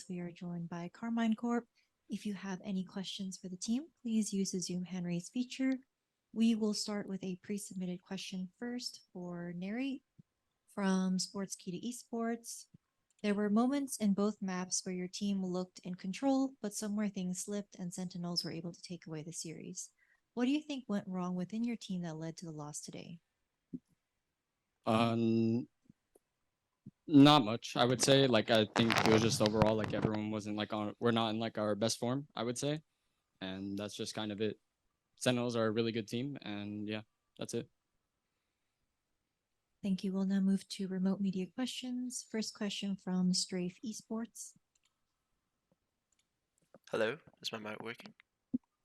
Madrid, we are joined by Karmine Corp. If you have any questions for the team, please use the Zoom hand raise feature. We will start with a pre-submitted question first for Neri from Sports Key to Esports. There were moments in both maps where your team looked in control, but somewhere things slipped and Sentinels were able to take away the series. What do you think went wrong within your team that led to the loss today? Not much, I would say. Like, I think it was just overall, like, everyone wasn't like we're not in like our best form, I would say. And that's just kind of it. Sentinels are a really good team, and yeah, that's it. Thank you. We'll now move to remote media questions. First question from Strafe Esports. Hello, is my mic working?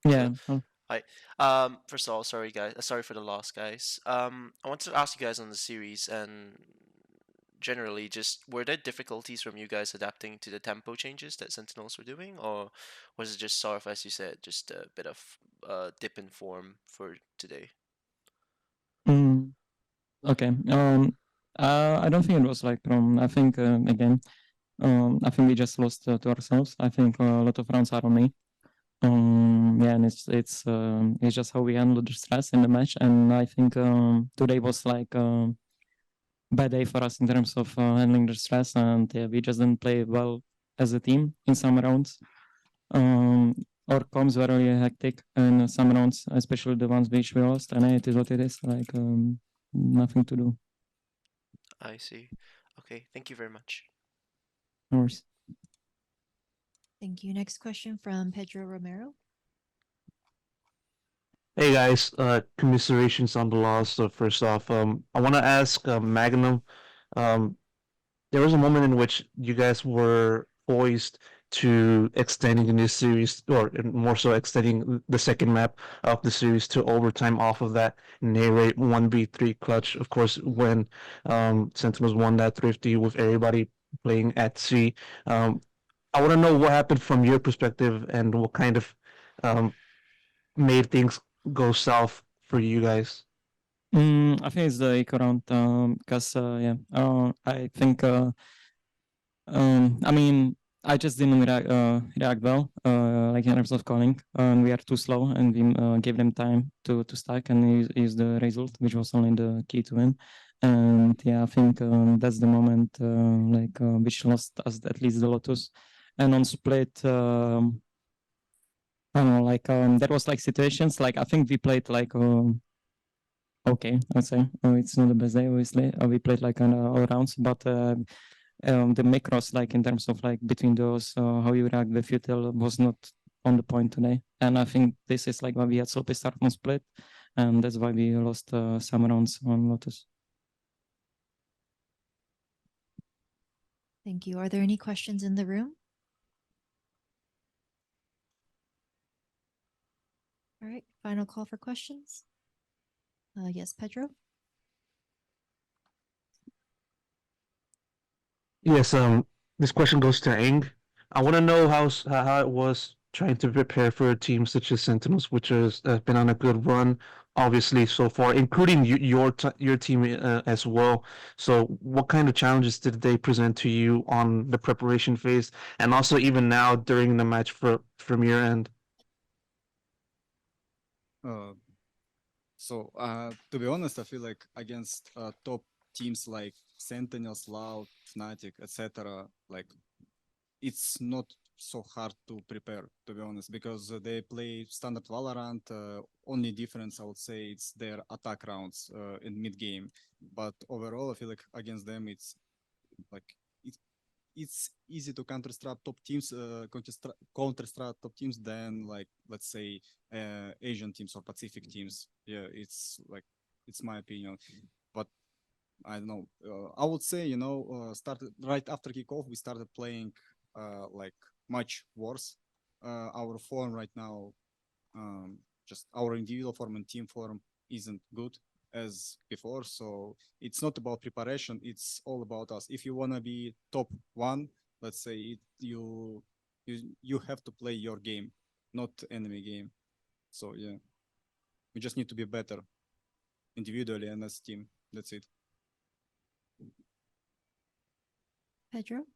Yeah. Hi. First of all, sorry guys. Sorry for the loss, guys. I wanted to ask you guys on the series and generally, just were there difficulties from you guys adapting to the tempo changes that Sentinels were doing, or was it just sort of, as you said, just a bit of dip in form for today? Okay. I don't think it was like I think again, I think we just lost to ourselves. I think a lot of rounds are on me. Yeah, and it's just how we handle the stress in the match, and I think today was like a bad day for us in terms of handling the stress, and yeah, we just didn't play well as a team in some rounds. Our comms were really hectic in some rounds, especially the ones which we lost, and it is what it is. Like nothing to do. I see. Okay, thank you very much. No worries. Thank you. Next question from Pedro Romero. Hey guys, commiserations on the loss. So first off, I want to ask Magnum. Um, there was a moment in which you guys were poised to extending this series, or more so extending the second map of the series to overtime off of that narrate 1v3 clutch. Of course, when Sentinels won that thrifty with everybody playing at C. I want to know what happened from your perspective and what kind of um, made things go south for you guys. I think it's the eco round, because yeah, I think I mean, I just didn't react well, like in terms of calling, and we are too slow, and we gave them time to stack and use the result, which was only the key to win. And yeah, I think that's the moment which lost us at least the Lotus. And on split, I don't know, like there was like situations like I think we played like okay, I'd say it's not the best day, obviously. We played like all rounds, but the macros, like in terms of like between those, how you react the futil was not on the point today. And I think this is like why we had sloppy start on split, and that's why we lost some rounds on Lotus. Thank you. Are there any questions in the room? All right, final call for questions. Yes, Pedro. Yes, this question goes to Eng. I want to know how it was trying to prepare for a team such as Sentinels, which has been on a good run, obviously so far, including your team as well. So, what kind of challenges did they present to you on the preparation phase, and also even now during the match from your end? To be honest, I feel like against top teams like Sentinels, Loud, Fnatic, etc., like it's not so hard to prepare, to be honest, because they play standard Valorant. Only difference, I would say, it's their attack rounds in mid game. But overall, I feel like against them, it's like it's easy to counter-strat top teams, counter-strat top teams than like let's say Asian teams or Pacific teams. Yeah, it's like it's my opinion, but I don't know. I would say started right after kickoff. We started playing like much worse. Our form right now, just our individual form and team form isn't good as before. So it's not about preparation. It's all about us. If you want to be top one, let's say you have to play your game, not enemy game. So yeah, we just need to be better individually and as a team. That's it. Pedro.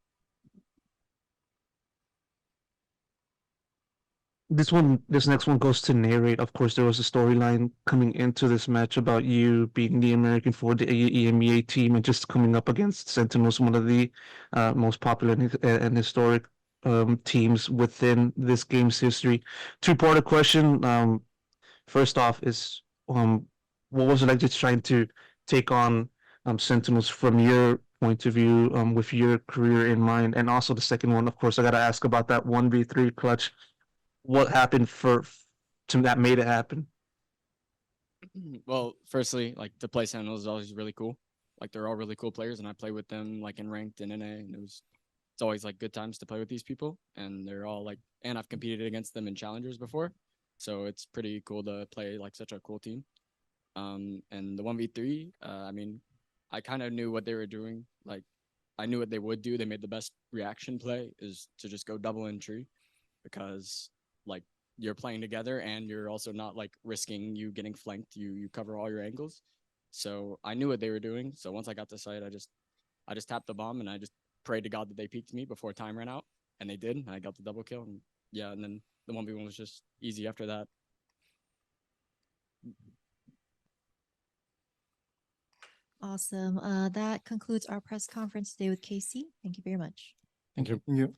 This next one goes to narrate. Of course, there was a storyline coming into this match about you being the American for the EMEA team and just coming up against Sentinels, one of the most popular and historic teams within this game's history. Two-parter question. First off, is what was it like just trying to take on Sentinels from your point of view, with your career in mind? And also the second one, of course, I got to ask about that 1v3 clutch. What happened to that made it happen? Well, firstly, like to play Sentinels is always really cool. Like they're all really cool players, and I play with them like in ranked and NA, and it's always like good times to play with these people, and they're all like, and I've competed against them in challengers before, so it's pretty cool to play like such a cool team. And the 1v3, I mean, I kind of knew what they were doing. Like I knew what they would do. They made the best reaction play is to just go double in tree, because like you're playing together and you're also not like risking you getting flanked. You cover all your angles. So I knew what they were doing. So once I got to site, I just tapped the bomb and I just prayed to God that they peeked me before time ran out, and they did. And I got the double kill. And yeah, and then the 1v1 was just easy after that. Awesome. That concludes our press conference today with KC. Thank you very much. Thank you. You